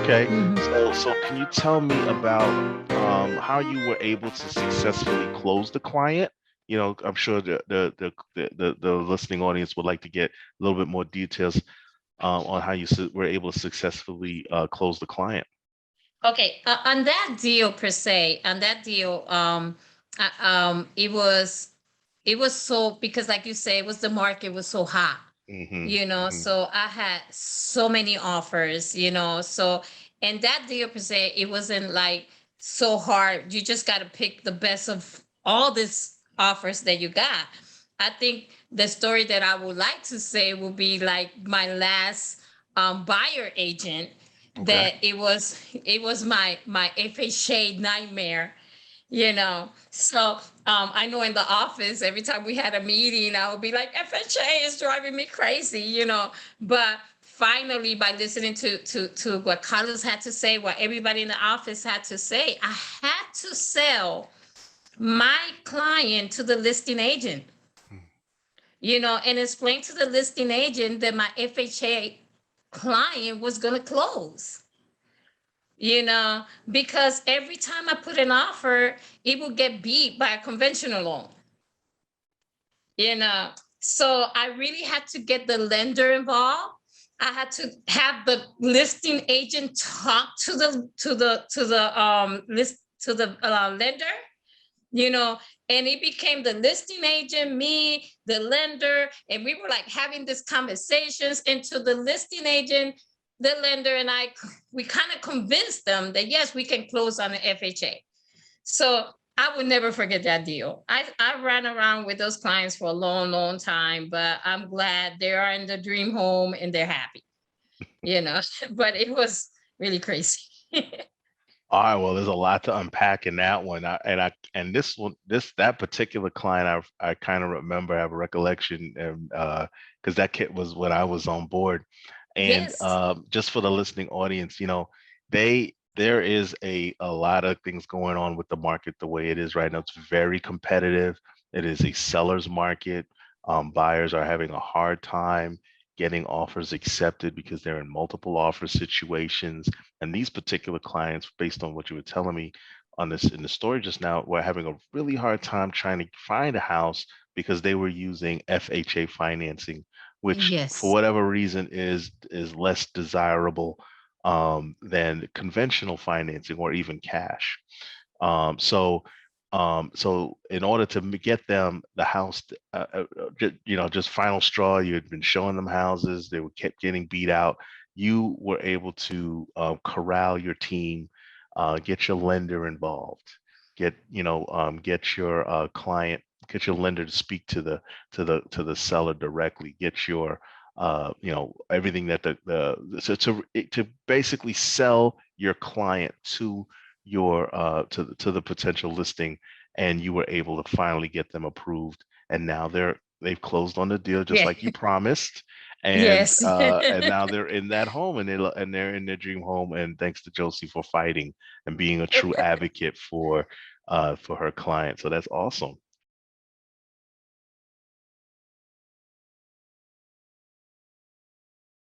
Okay. Mhm. So can you tell me about how you were able to successfully close the client? I'm sure the listening audience would like to get a little bit more details on how you were able to successfully close the client. Okay, on that deal per se, on that deal, it was so, because like you say, it was, the market was so hot, Hmm. Hmm. so I had so many offers, so, and that deal per se, it wasn't like so hard. You just got to pick the best of all these offers that you got. I think the story that I would like to say will be like my last buyer agent, Okay. that it was my FHA nightmare, so I know in the office, every time we had a meeting, I would be like, FHA is driving me crazy, but finally, by listening to what Carlos had to say, what everybody in the office had to say, I had to sell my client to the listing agent, and explain to the listing agent that my FHA client was going to close, because every time I put an offer, it would get beat by a conventional loan, you know. So I really had to get the lender involved. I had to have the listing agent talk to the lender, you know, and it became the listing agent, me, the lender, and we were like having these conversations into the listing agent, the lender, and we kind of convinced them that yes, we can close on the FHA. So I would never forget that deal. I ran around with those clients for a long, long time, but I'm glad they are in the dream home and they're happy, but it was really crazy. All right, well, there's a lot to unpack in that one. And this one, that particular client, I kind of remember, have a recollection, and because that kit was when I was on board. And Yes. just for the listening audience, there is a lot of things going on with the market the way it is right now. It's very competitive. It is a seller's market. Buyers are having a hard time getting offers accepted because they're in multiple offer situations. And these particular clients, based on what you were telling me on this in the story just now, were having a really hard time trying to find a house because they were using FHA financing, which for Yes. whatever reason is less desirable than conventional financing or even cash. So in order to get them the house, just final straw, you had been showing them houses, they were kept getting beat out. You were able to corral your team, get your lender involved, get your client, get your lender to speak to the seller directly, get your everything that to basically sell your client to the potential listing, and you were able to finally get them approved, and now they've closed on the deal just Yeah. like you promised, and Yes. and now they're in that home, and they're in their dream home, and thanks to Josie for fighting and being a true advocate for her client. So that's awesome.